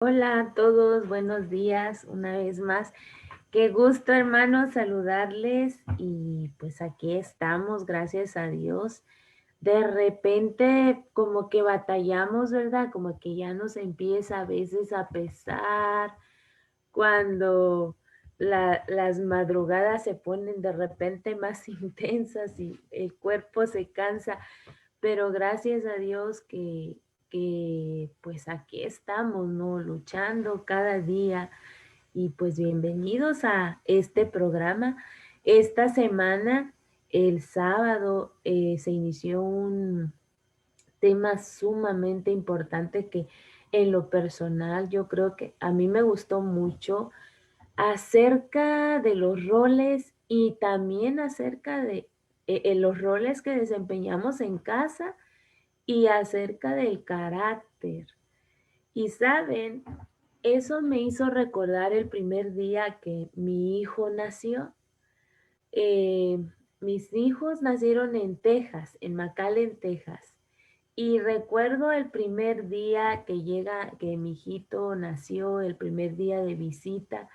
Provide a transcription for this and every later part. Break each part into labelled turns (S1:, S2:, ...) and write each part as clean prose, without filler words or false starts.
S1: Hola a todos, buenos días una vez más. Qué gusto, hermanos, saludarles y pues aquí estamos, gracias a Dios. De repente como que batallamos, ¿verdad? Como que ya nos empieza a veces a pesar cuando las madrugadas se ponen de repente más intensas y el cuerpo se cansa, pero gracias a Dios que pues aquí estamos, ¿no? Luchando cada día y pues bienvenidos a este programa. Esta semana, el sábado, se inició un tema sumamente importante que en lo personal yo creo que a mí me gustó mucho acerca de los roles y también acerca de los roles que desempeñamos en casa y acerca del carácter. Y saben, eso me hizo recordar el primer día que mi hijo nació. Eh, Mis hijos nacieron en Texas, en McAllen, Texas. Y recuerdo el primer día que mi hijito nació, el primer día de visita,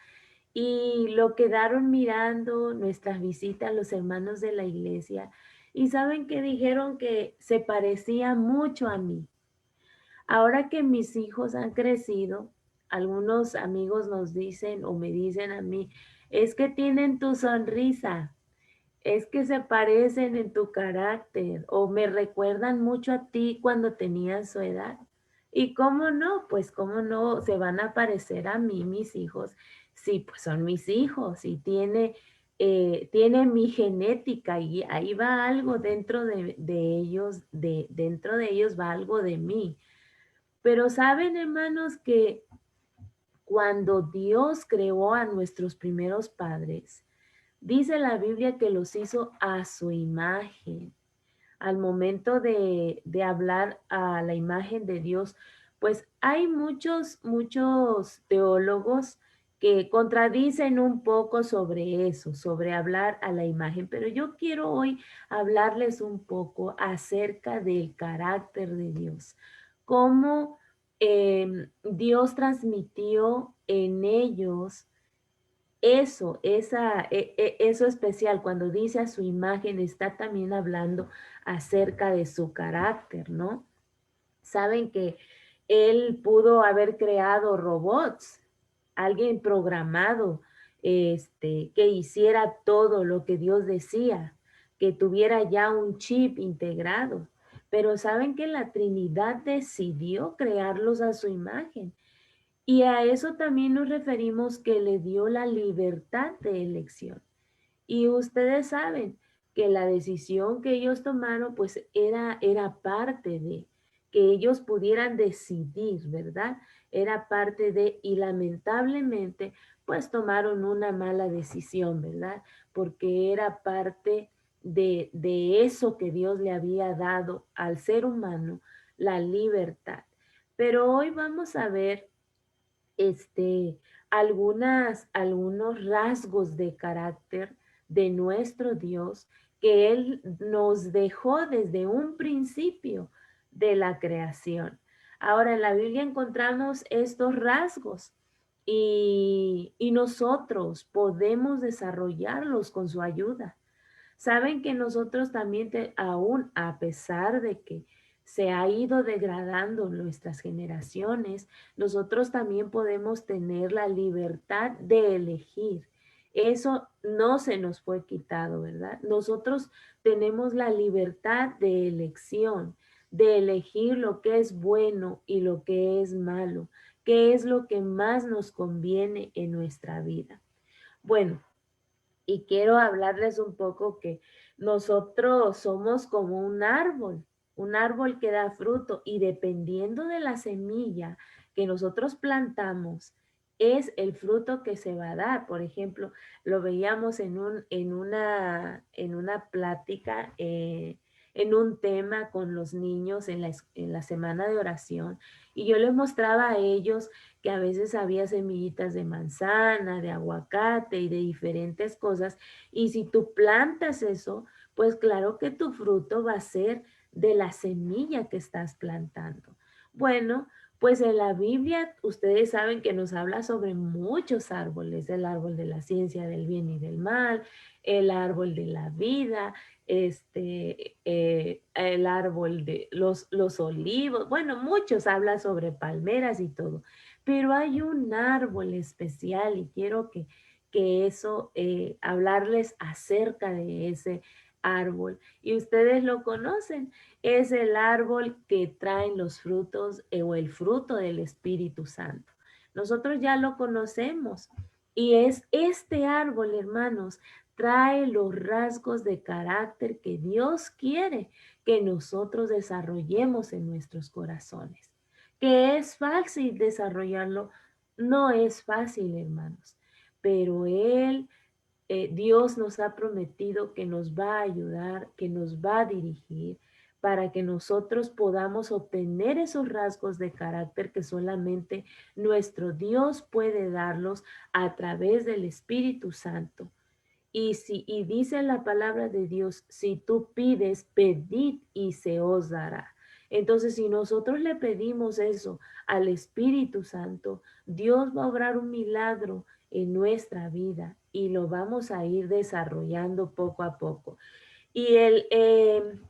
S1: y lo quedaron mirando nuestras visitas los hermanos de la iglesia. Y saben que dijeron que se parecía mucho a mí. Ahora que mis hijos han crecido, algunos amigos nos dicen o me dicen a mí, es que tienen tu sonrisa, es que se parecen en tu carácter o me recuerdan mucho a ti cuando tenías su edad. ¿Y cómo no? Pues cómo no se van a parecer a mí, mis hijos. Sí, pues son mis hijos y tiene mi genética y ahí va algo de ellos, dentro de ellos va algo de mí. Pero saben, hermanos, que cuando Dios creó a nuestros primeros padres, dice la Biblia que los hizo a su imagen. Al momento de hablar a la imagen de Dios, pues hay muchos teólogos que contradicen un poco sobre eso, sobre hablar a la imagen, pero yo quiero hoy hablarles un poco acerca del carácter de Dios, cómo Dios transmitió en ellos eso especial, cuando dice a su imagen, está también hablando acerca de su carácter, ¿no? Saben que él pudo haber creado robots, alguien programado, que hiciera todo lo que Dios decía, que tuviera ya un chip integrado. Pero saben que la Trinidad decidió crearlos a su imagen. Y a eso también nos referimos que le dio la libertad de elección. Y ustedes saben que la decisión que ellos tomaron pues era parte de que ellos pudieran decidir, ¿verdad? Era parte de, y lamentablemente pues tomaron una mala decisión, ¿verdad? Porque era parte de eso que Dios le había dado al ser humano, la libertad. Pero hoy vamos a ver este, algunos rasgos de carácter de nuestro Dios que Él nos dejó desde un principio de la creación. Ahora en la Biblia encontramos estos rasgos y nosotros podemos desarrollarlos con su ayuda. Saben que nosotros también, aún a pesar de que se ha ido degradando nuestras generaciones, nosotros también podemos tener la libertad de elegir. Eso no se nos fue quitado, ¿verdad? Nosotros tenemos la libertad de elección, de elegir lo que es bueno y lo que es malo, qué es lo que más nos conviene en nuestra vida. Bueno, y quiero hablarles un poco que nosotros somos como un árbol que da fruto y dependiendo de la semilla que nosotros plantamos, es el fruto que se va a dar. Por ejemplo, lo veíamos en una plática, en un tema con los niños en la semana de oración y yo les mostraba a ellos que a veces había semillitas de manzana, de aguacate y de diferentes cosas. Y si tú plantas eso, pues claro que tu fruto va a ser de la semilla que estás plantando. Bueno, Pues en la Biblia ustedes saben que nos habla sobre muchos árboles, el árbol de la ciencia del bien y del mal, el árbol de la vida, el árbol de los olivos, bueno, muchos hablan sobre palmeras y todo, pero hay un árbol especial y quiero que eso, hablarles acerca de ese árbol y ustedes lo conocen. Es el árbol que traen los frutos o el fruto del Espíritu Santo. Nosotros ya lo conocemos y es este árbol, hermanos, trae los rasgos de carácter que Dios quiere que nosotros desarrollemos en nuestros corazones. Que es fácil desarrollarlo, no es fácil, hermanos, pero Dios nos ha prometido que nos va a ayudar, que nos va a dirigir para que nosotros podamos obtener esos rasgos de carácter que solamente nuestro Dios puede darlos a través del Espíritu Santo. Y dice la palabra de Dios, si tú pides, pedid y se os dará. Entonces, si nosotros le pedimos eso al Espíritu Santo, Dios va a obrar un milagro en nuestra vida y lo vamos a ir desarrollando poco a poco. Y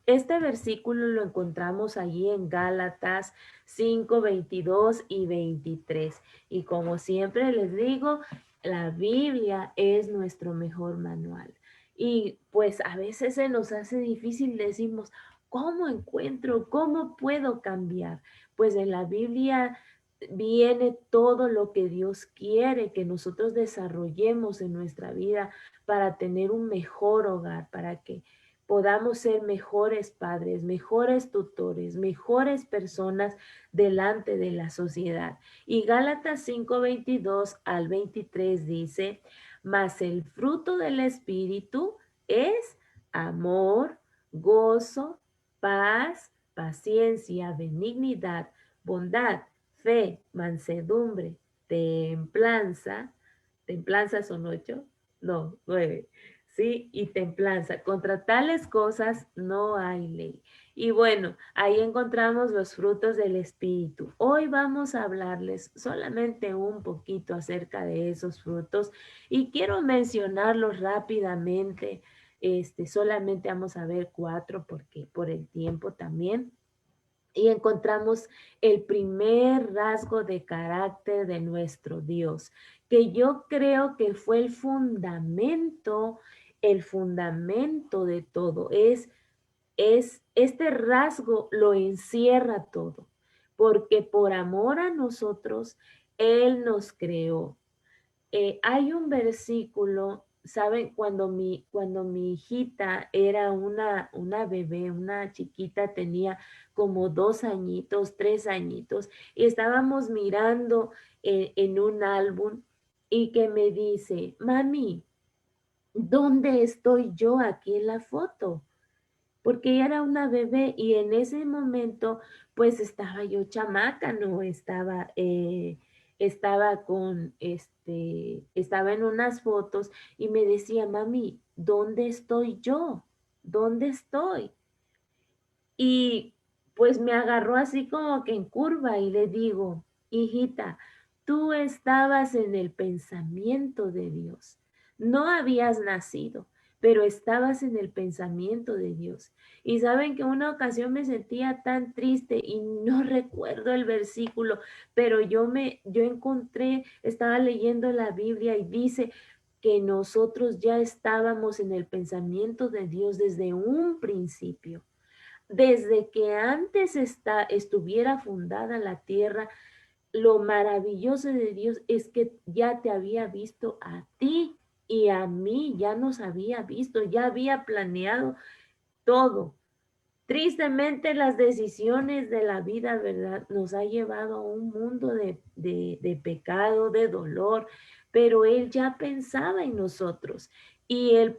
S1: este versículo lo encontramos allí en Gálatas 5, 22 y 23. Y como siempre les digo, la Biblia es nuestro mejor manual. Y pues a veces se nos hace difícil, decimos, ¿cómo encuentro? ¿Cómo puedo cambiar? Pues en la Biblia viene todo lo que Dios quiere que nosotros desarrollemos en nuestra vida para tener un mejor hogar, para que podamos ser mejores padres, mejores tutores, mejores personas delante de la sociedad. Y Gálatas 5, 22 al 23 dice, mas el fruto del Espíritu es amor, gozo, paz, paciencia, benignidad, bondad, fe, mansedumbre, templanza. ¿Templanza son 8? No, 9. ¿Sí? Y templanza. Contra tales cosas no hay ley. Y bueno, ahí encontramos los frutos del Espíritu. Hoy vamos a hablarles solamente un poquito acerca de esos frutos y quiero mencionarlos rápidamente. Solamente vamos a ver 4 porque por el tiempo también. Y encontramos el primer rasgo de carácter de nuestro Dios, que yo creo que fue el fundamento de todo. Es este rasgo lo encierra todo, porque por amor a nosotros, Él nos creó. Hay un versículo, ¿saben? Cuando mi hijita era una bebé, una chiquita, tenía como 2 añitos, 3 añitos, y estábamos mirando en un álbum y que me dice, mami, ¿dónde estoy yo aquí en la foto? Porque ella era una bebé y en ese momento pues estaba yo chamaca, no estaba en unas fotos y me decía, mami, ¿dónde estoy yo? ¿Dónde estoy? Y pues me agarró así como que en curva y le digo, hijita, tú estabas en el pensamiento de Dios. No habías nacido, pero estabas en el pensamiento de Dios. Y saben que una ocasión me sentía tan triste y no recuerdo el versículo, pero yo encontré, estaba leyendo la Biblia y dice que nosotros ya estábamos en el pensamiento de Dios desde un principio. Desde que antes estuviera fundada la tierra, lo maravilloso de Dios es que ya te había visto a ti y a mí, ya nos había visto, ya había planeado todo. Tristemente las decisiones de la vida, ¿verdad? Nos ha llevado a un mundo de pecado, de dolor, pero Él ya pensaba en nosotros y el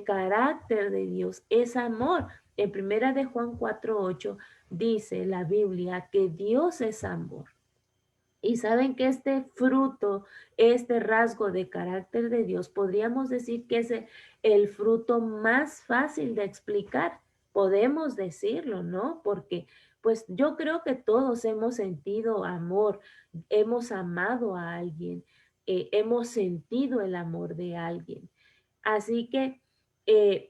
S1: carácter de Dios es amor. En primera de Juan 4:8 dice la Biblia que Dios es amor. Y saben que este fruto, este rasgo de carácter de Dios, podríamos decir que es el fruto más fácil de explicar. Podemos decirlo, ¿no? Porque pues yo creo que todos hemos sentido amor, hemos amado a alguien, hemos sentido el amor de alguien. Así que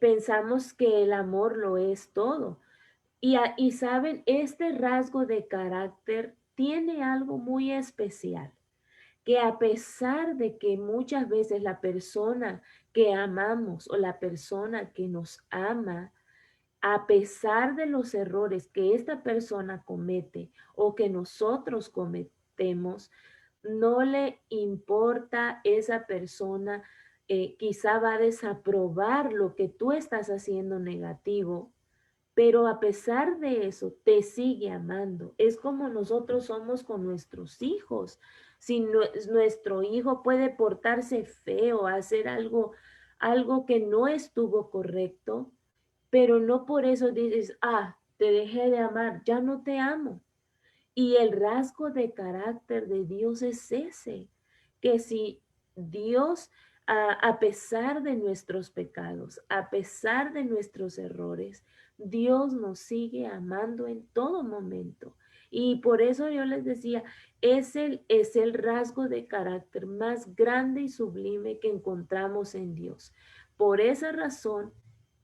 S1: pensamos que el amor lo es todo. Y saben, este rasgo de carácter tiene algo muy especial, que a pesar de que muchas veces la persona que amamos o la persona que nos ama, a pesar de los errores que esta persona comete o que nosotros cometemos, no le importa esa persona, quizá va a desaprobar lo que tú estás haciendo negativo, pero a pesar de eso te sigue amando. Es como nosotros somos con nuestros hijos. Si nuestro hijo puede portarse feo, hacer algo que no estuvo correcto, pero no por eso dices, te dejé de amar, ya no te amo. Y el rasgo de carácter de Dios es ese, que si Dios, a pesar de nuestros pecados, a pesar de nuestros errores, Dios nos sigue amando en todo momento. Y por eso yo les decía, es el rasgo de carácter más grande y sublime que encontramos en Dios. Por esa razón,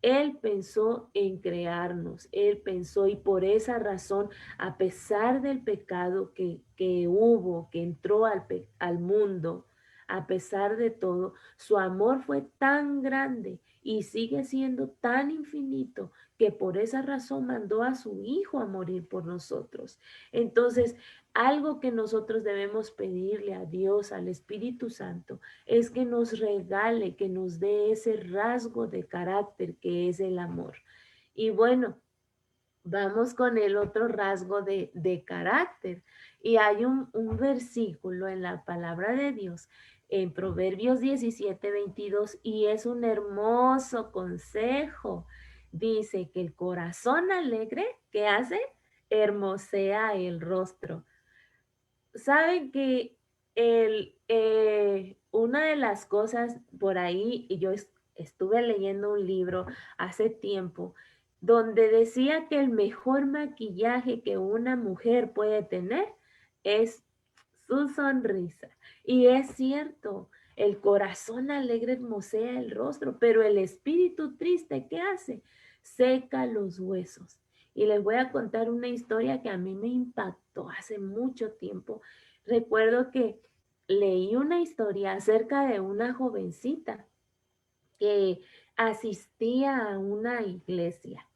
S1: Él pensó en crearnos, Él pensó y por esa razón a pesar del pecado que hubo, que entró al mundo, a pesar de todo, su amor fue tan grande y sigue siendo tan infinito que por esa razón mandó a su Hijo a morir por nosotros. Entonces, algo que nosotros debemos pedirle a Dios, al Espíritu Santo, es que nos regale, que nos dé ese rasgo de carácter que es el amor. Y bueno, vamos con el otro rasgo de carácter. Y hay un versículo en la palabra de Dios, en Proverbios 17:22, y es un hermoso consejo. Dice que el corazón alegre, ¿qué hace? Hermosea el rostro. Saben que una de las cosas por ahí, y yo estuve leyendo un libro hace tiempo, donde decía que el mejor maquillaje que una mujer puede tener es su sonrisa. Y es cierto, el corazón alegre hermosea el rostro, pero el espíritu triste, ¿qué hace? Seca los huesos. Y les voy a contar una historia que a mí me impactó hace mucho tiempo. Recuerdo que leí una historia acerca de una jovencita que asistía a una iglesia.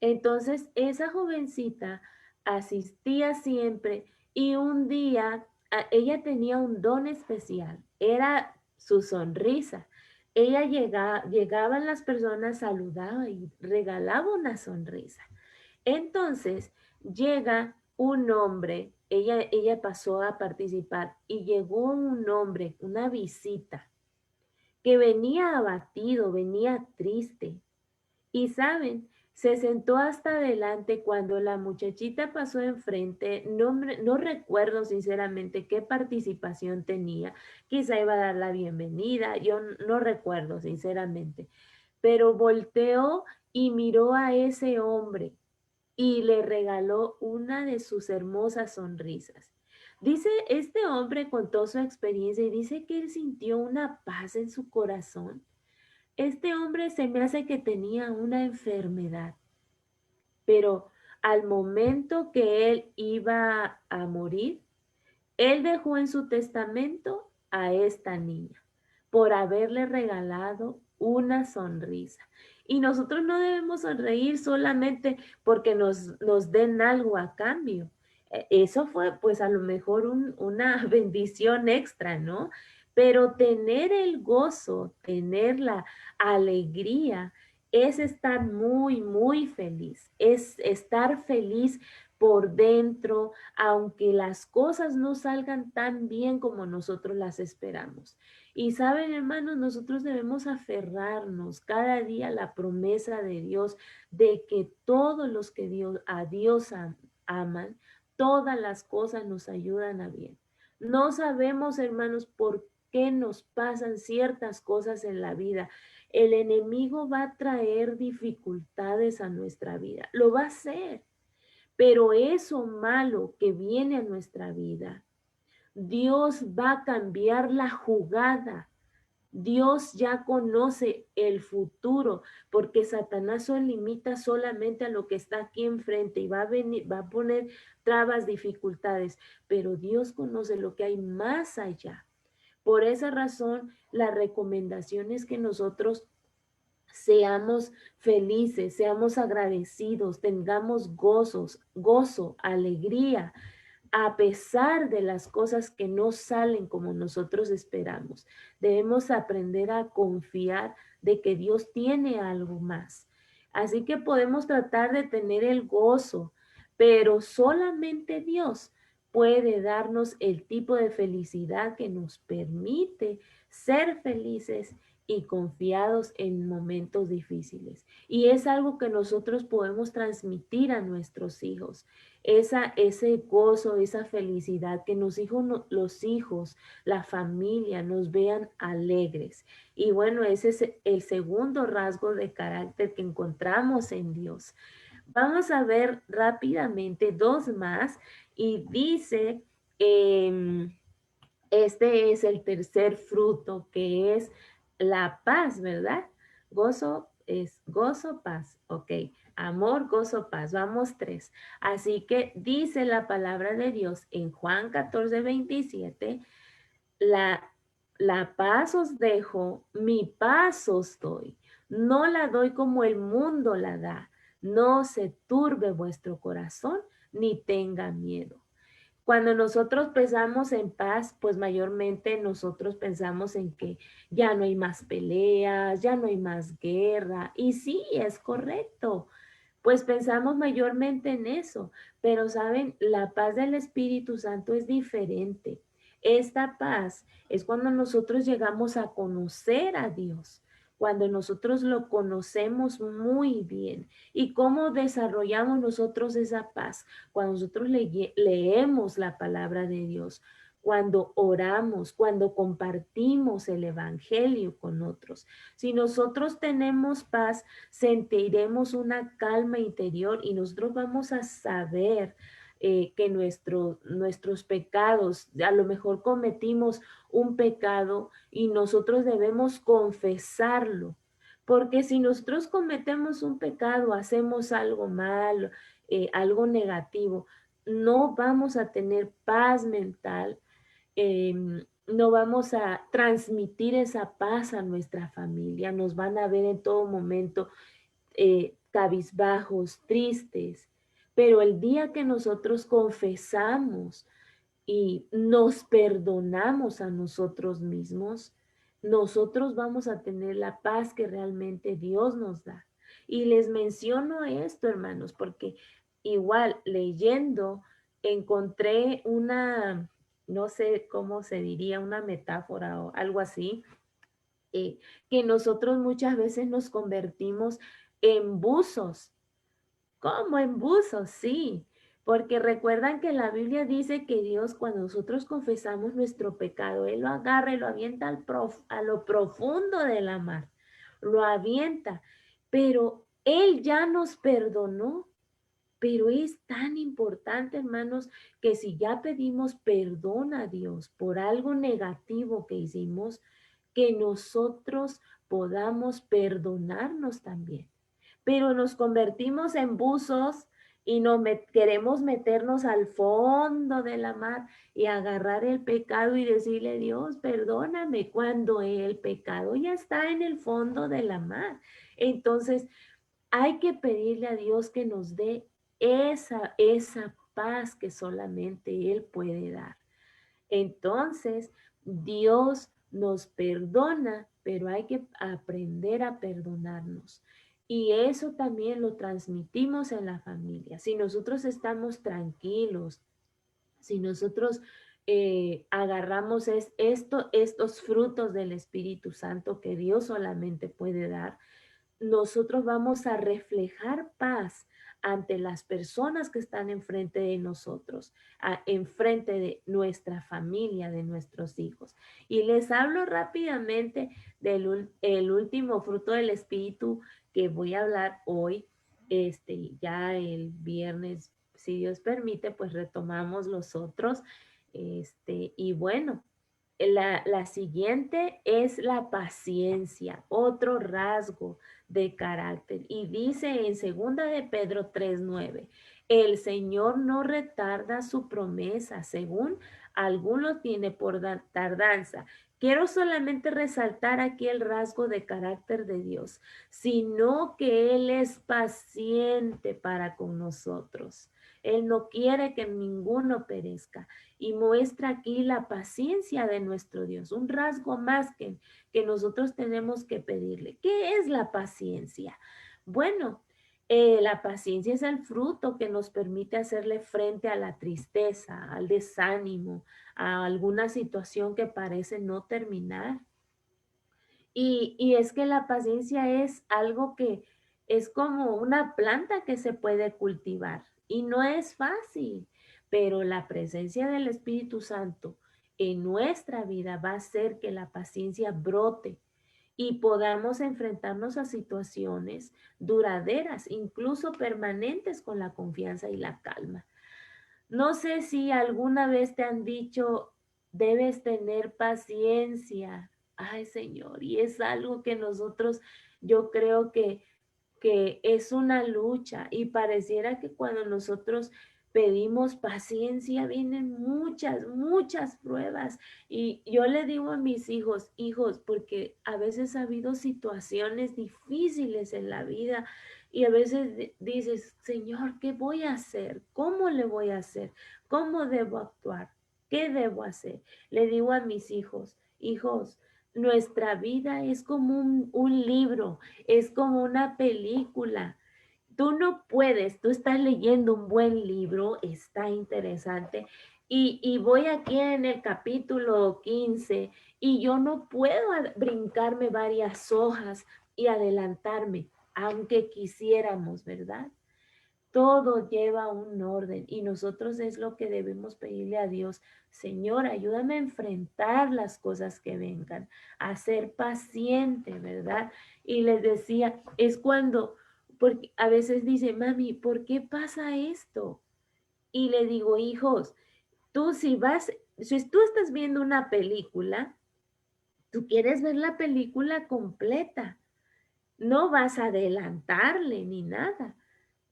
S1: Entonces, esa jovencita asistía siempre y un día ella tenía un don especial, era su sonrisa. Ella llegaban las personas, saludaba y regalaba una sonrisa. Entonces llega un hombre, ella pasó a participar y llegó un hombre, una visita, que venía abatido, venía triste. Y saben, se sentó hasta adelante cuando la muchachita pasó enfrente. No, no recuerdo sinceramente qué participación tenía. Quizá iba a dar la bienvenida, yo no recuerdo sinceramente. Pero volteó y miró a ese hombre y le regaló una de sus hermosas sonrisas. Dice, este hombre contó su experiencia y dice que él sintió una paz en su corazón. Este hombre se me hace que tenía una enfermedad, pero al momento que él iba a morir, él dejó en su testamento a esta niña por haberle regalado una sonrisa. Y nosotros no debemos sonreír solamente porque nos den algo a cambio. Eso fue pues a lo mejor una bendición extra, ¿no? Pero tener el gozo, tener la alegría, es estar muy, muy feliz, es estar feliz por dentro, aunque las cosas no salgan tan bien como nosotros las esperamos. Y saben, hermanos, nosotros debemos aferrarnos cada día a la promesa de Dios de que todos los que a Dios aman, todas las cosas nos ayudan a bien. No sabemos, hermanos, por qué nos pasan ciertas cosas en la vida. El enemigo va a traer dificultades a nuestra vida, lo va a hacer, Pero eso malo que viene a nuestra vida, Dios va a cambiar la jugada. Dios ya conoce el futuro, porque Satanás se limita solamente a lo que está aquí enfrente y va a venir, va a poner trabas, dificultades, pero Dios conoce lo que hay más allá. Por esa razón, la recomendación es que nosotros seamos felices, seamos agradecidos, tengamos gozo, alegría, a pesar de las cosas que no salen como nosotros esperamos. Debemos aprender a confiar de que Dios tiene algo más. Así que podemos tratar de tener el gozo, pero solamente Dios puede darnos el tipo de felicidad que nos permite ser felices y confiados en momentos difíciles. Y es algo que nosotros podemos transmitir a nuestros hijos. Ese gozo, esa felicidad, que los hijos, la familia nos vean alegres. Y bueno, ese es el segundo rasgo de carácter que encontramos en Dios. Vamos a ver rápidamente dos más y dice, este es el tercer fruto que es la paz, ¿verdad? Gozo es gozo, paz, ok. Amor, gozo, paz. Vamos tres. Así que dice la palabra de Dios en Juan 14:27, la, la paz os dejo, mi paz os doy. No la doy como el mundo la da. No se turbe vuestro corazón ni tenga miedo. Cuando nosotros pensamos en paz, pues mayormente nosotros pensamos en que ya no hay más peleas, ya no hay más guerra. Y sí, es correcto. Pues pensamos mayormente en eso, pero saben, la paz del Espíritu Santo es diferente. Esta paz es cuando nosotros llegamos a conocer a Dios, cuando nosotros lo conocemos muy bien. ¿Y cómo desarrollamos nosotros esa paz? Cuando nosotros leemos la palabra de Dios, cuando oramos, cuando compartimos el Evangelio con otros. Si nosotros tenemos paz, sentiremos una calma interior y nosotros vamos a saber que nuestros pecados, a lo mejor cometimos un pecado y nosotros debemos confesarlo. Porque si nosotros cometemos un pecado, hacemos algo mal, algo negativo, no vamos a tener paz mental, no vamos a transmitir esa paz a nuestra familia, nos van a ver en todo momento cabizbajos, tristes, pero el día que nosotros confesamos y nos perdonamos a nosotros mismos, nosotros vamos a tener la paz que realmente Dios nos da. Y les menciono esto, hermanos, porque igual leyendo encontré una, no sé cómo se diría, una metáfora o algo así, que nosotros muchas veces nos convertimos en buzos. ¿Cómo en buzos? Sí, porque recuerdan que la Biblia dice que Dios, cuando nosotros confesamos nuestro pecado, Él lo agarra y lo avienta a lo profundo de la mar, lo avienta, pero Él ya nos perdonó. Pero es tan importante, hermanos, que si ya pedimos perdón a Dios por algo negativo que hicimos, que nosotros podamos perdonarnos también. Pero nos convertimos en buzos y queremos meternos al fondo de la mar y agarrar el pecado y decirle, Dios, perdóname, cuando el pecado ya está en el fondo de la mar. Entonces, hay que pedirle a Dios que nos dé esa paz que solamente Él puede dar. Entonces, Dios nos perdona, pero hay que aprender a perdonarnos. Y eso también lo transmitimos en la familia. Si nosotros estamos tranquilos, si nosotros agarramos estos frutos del Espíritu Santo que Dios solamente puede dar, nosotros vamos a reflejar paz ante las personas que están enfrente de nosotros, enfrente de nuestra familia, de nuestros hijos. Y les hablo rápidamente del el último fruto del Espíritu que voy a hablar hoy, ya el viernes si Dios permite, pues retomamos los otros. Y bueno, la siguiente es la paciencia, otro rasgo de carácter. Y dice en segunda de Pedro 3:9, el Señor no retarda su promesa, según algunos tiene por tardanza. Quiero solamente resaltar aquí el rasgo de carácter de Dios, sino que Él es paciente para con nosotros. Él no quiere que ninguno perezca y muestra aquí la paciencia de nuestro Dios, un rasgo más que nosotros tenemos que pedirle. ¿Qué es la paciencia? Bueno, la paciencia es el fruto que nos permite hacerle frente a la tristeza, al desánimo, a alguna situación que parece no terminar. Y es que la paciencia es algo que es como una planta que se puede cultivar y no es fácil, pero la presencia del Espíritu Santo en nuestra vida va a hacer que la paciencia brote y podamos enfrentarnos a situaciones duraderas, incluso permanentes, con la confianza y la calma. No sé si alguna vez te han dicho, debes tener paciencia. Ay, Señor, y es algo que nosotros, yo creo que es una lucha y pareciera que cuando nosotros pedimos paciencia vienen muchas pruebas. Y yo le digo a mis hijos, hijos, porque a veces ha habido situaciones difíciles en la vida y a veces dices, Señor, ¿qué voy a hacer? ¿Cómo le voy a hacer? ¿Cómo debo actuar? ¿Qué debo hacer? Le digo a mis hijos, hijos, nuestra vida es como un libro, es como una película. Tú no puedes, tú estás leyendo un buen libro, está interesante, y voy aquí en el capítulo 15 y yo no puedo brincarme varias hojas y adelantarme, aunque quisiéramos, ¿verdad? Todo lleva un orden y nosotros es lo que debemos pedirle a Dios. Señor, ayúdame a enfrentar las cosas que vengan, a ser paciente, ¿verdad? Y les decía, es cuando, porque a veces dice, mami, ¿por qué pasa esto? Y le digo, hijos, tú si tú estás viendo una película, tú quieres ver la película completa, no vas a adelantarle ni nada.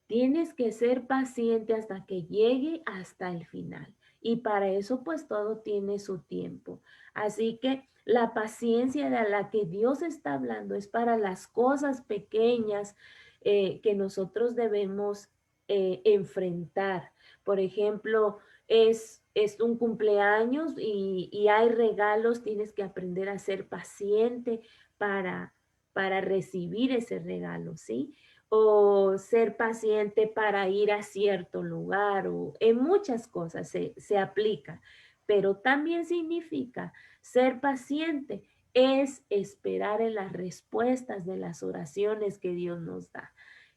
S1: Tienes que ser paciente hasta que llegue hasta el final. Y para eso pues todo tiene su tiempo. Así que la paciencia de la que Dios está hablando es para las cosas pequeñas que nosotros debemos enfrentar. Por ejemplo, es un cumpleaños y hay regalos, tienes que aprender a ser paciente para, para recibir ese regalo, ¿sí? O ser paciente para ir a cierto lugar, o en muchas cosas se aplica, pero también significa ser paciente es esperar en las respuestas de las oraciones que Dios nos da.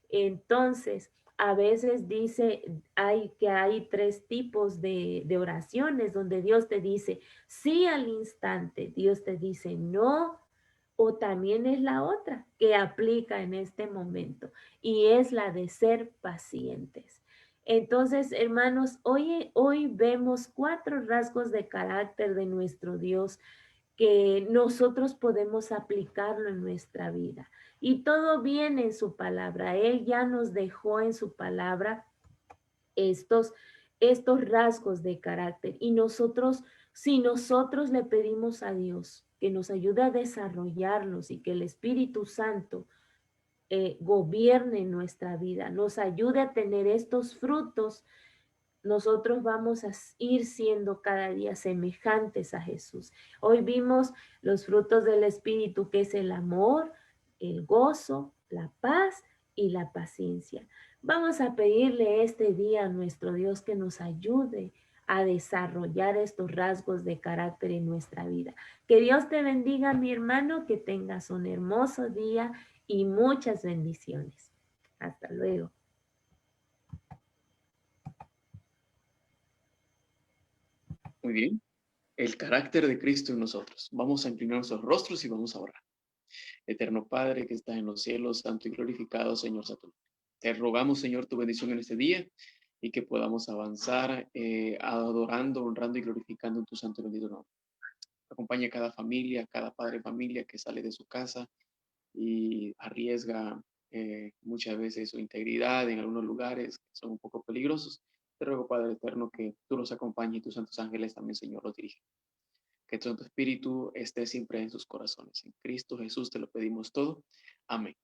S1: Entonces, a veces dice que hay tres tipos de oraciones donde Dios te dice sí al instante, Dios te dice no, o también es la otra que aplica en este momento y es la de ser pacientes. Entonces, hermanos, hoy vemos cuatro rasgos de carácter de nuestro Dios que nosotros podemos aplicarlo en nuestra vida. Y todo viene en su palabra. Él ya nos dejó en su palabra estos, estos rasgos de carácter. Y nosotros, si nosotros le pedimos a Dios que nos ayude a desarrollarlos y que el Espíritu Santo gobierne nuestra vida, nos ayude a tener estos frutos, nosotros vamos a ir siendo cada día semejantes a Jesús. Hoy vimos los frutos del Espíritu, que es el amor, el gozo, la paz y la paciencia. Vamos a pedirle este día a nuestro Dios que nos ayude a desarrollar estos rasgos de carácter en nuestra vida. Que Dios te bendiga, mi hermano, que tengas un hermoso día y muchas bendiciones. Hasta luego.
S2: Muy bien. El carácter de Cristo en nosotros. Vamos a inclinar nuestros rostros y vamos a orar. Eterno Padre que estás en los cielos, santo y glorificado, Señor Santo. Te rogamos, Señor, tu bendición en este día y que podamos avanzar adorando, honrando y glorificando en tu santo y bendito nombre. Acompaña a cada familia, a cada padre de familia que sale de su casa y arriesga muchas veces su integridad en algunos lugares que son un poco peligrosos. Te ruego, Padre Eterno, que tú los acompañes y tus santos ángeles también, Señor, los dirigen. Que tu Santo Espíritu esté siempre en sus corazones. En Cristo Jesús te lo pedimos todo. Amén.